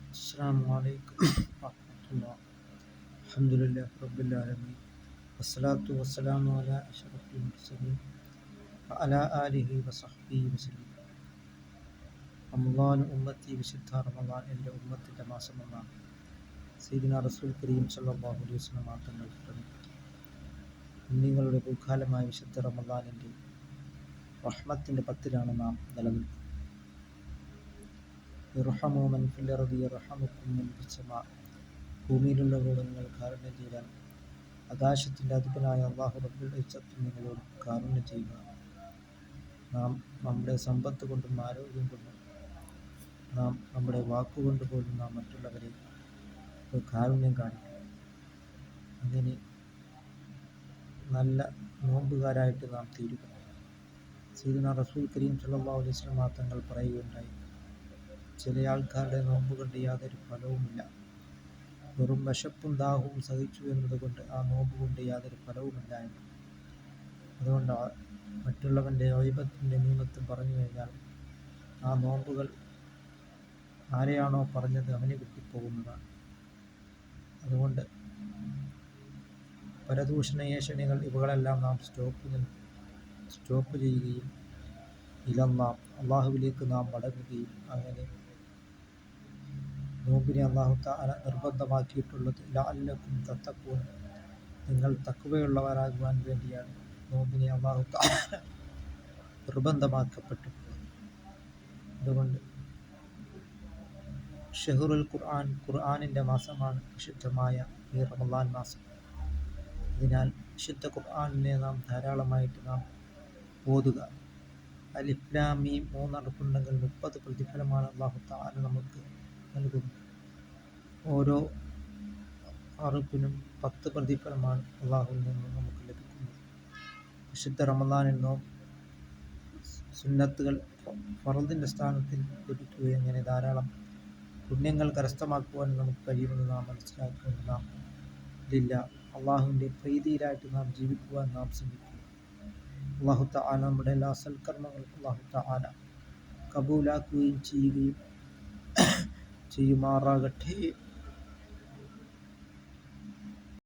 السلام عليكم ورحمة الله. الحمد لله رب العالمين والصلاة والسلام على أشرف المرسلين وعلى آله وصحبه وسلم. റമളാൻ ഉമ്മത്തി വിശുദ്ധ റമളാൻ എൻ്റെ ഉമ്മത്തിൻ്റെ മാസമെന്നാണ് സയ്യിദുനാ റസൂൽ കരീം സല്ലല്ലാഹു അലൈഹി വസല്ലം തങ്ങൾ പറഞ്ഞു. നിങ്ങളുടെ പൂക്കാലമായ വിശുദ്ധ റമളാനിൻ്റെ റഹ്മത്തിൻ്റെ പത്തിലാണ് നാം നിലനിൽക്കുന്നത്. ഇർഹമൂ മൻ ഫിൽ അർദി യർഹമുക്കും മൻ ഫിസ് സമാ. ഭൂമിയിലുള്ളവരോട് നിങ്ങൾ കാരുണ്യം ചെയ്യാൻ ആകാശത്തിൻ്റെ അധിപനായ അല്ലാഹു റബ്ബുൽ ഇസ്സത്ത് നിങ്ങളോട് കാരുണ്യം ചെയ്യുക. നാം നമ്മുടെ സമ്പത്ത് കൊണ്ടും ആരോഗ്യം കൊണ്ടും നാം നമ്മുടെ വാക്കുകൊണ്ട് പോലും നാം മറ്റുള്ളവരെ കാരുണ്യം കാണിക്കും. അങ്ങനെ നല്ല നോമ്പുകാരായിട്ട് നാം തീരുക. സയ്യിദുനാ റസൂൽ കരീം സല്ലല്ലാഹു അലൈഹി വസല്ലം തങ്ങൾ പറയുകയുണ്ടായി, ചില ആൾക്കാരുടെ നോമ്പ് കൊണ്ട് യാതൊരു ഫലവുമില്ല. വെറും വിശപ്പും ദാഹവും സഹിച്ചു എന്നതുകൊണ്ട് ആ നോമ്പ് കൊണ്ട് യാതൊരു ഫലവുമില്ല എന്ന്. അതുകൊണ്ട് മറ്റുള്ളവൻ്റെ ഗൈബത്തിൻ്റെ നിയമത്തും പറഞ്ഞു കഴിഞ്ഞാൽ ആ നോമ്പുകൾ ആരെയാണോ പറഞ്ഞത് അവന് കിട്ടിപ്പോകുന്നതാണ്. അതുകൊണ്ട് പരദൂഷണ ഏഷണികൾ ഇവകളെല്ലാം നാം സ്റ്റോപ്പ് ചെയ്യുകയും അള്ളാഹുവിലേക്ക് നാം മടങ്ങുകയും അങ്ങനെ നോമ്പിനെ അല്ലാഹു തആല നിർബന്ധമാക്കിയിട്ടുള്ളത് ലഅല്ലക്കും തത്തഖൂൻ, നിങ്ങൾ തഖ്വയുള്ളവരാകുവാൻ വേണ്ടിയാണ് നോമ്പിനെ അല്ലാഹു തആല നിർബന്ധമാക്കപ്പെട്ടിട്ടുള്ളത്. അതുകൊണ്ട് ഷഹ്റുൽ ഖുർആൻ, ഖുർആനിൻ്റെ മാസമാണ് വിശുദ്ധമായ ഈ റമളാൻ മാസം. അതിനാൽ വിശുദ്ധ ഖുർആനിനെ നാം ധാരാളമായിട്ട് നാം ഓതുക. അലിഫ് ലാം മീം 3 അറുപ്പുണ്ടെങ്കിൽ 30 പ്രതിഫലമാണ് അല്ലാഹു തആല നമുക്ക് നൽകുന്നത്. ഓരോ അറുപ്പിനും 10 പ്രതിഫലമാണ് അല്ലാഹുവിൽ നിന്ന് നമുക്ക് ലഭിക്കുന്നത്. വിശുദ്ധ റമളാനിൽ നാം സുന്നത്തുകൾ ഫർദിൻ്റെ സ്ഥാനത്തിൽ ലഭിക്കുകയും അങ്ങനെ ധാരാളം പുണ്യങ്ങൾ കരസ്ഥമാക്കുവാൻ നമുക്ക് കഴിയുമെന്ന് നാം മനസ്സിലാക്കുമെന്ന് നാം അള്ളാഹുവിൻ്റെ പ്രീതിയിലായിട്ട് നാം ജീവിക്കുവാൻ നാം ശ്രമിക്കുക. അല്ലാഹു തആല നമ്മുടെ എല്ലാ സൽക്കർമ്മങ്ങളും അല്ലാഹു തആല കബൂലാക്കുകയും ചെയ്യുമാറാകട്ടെ.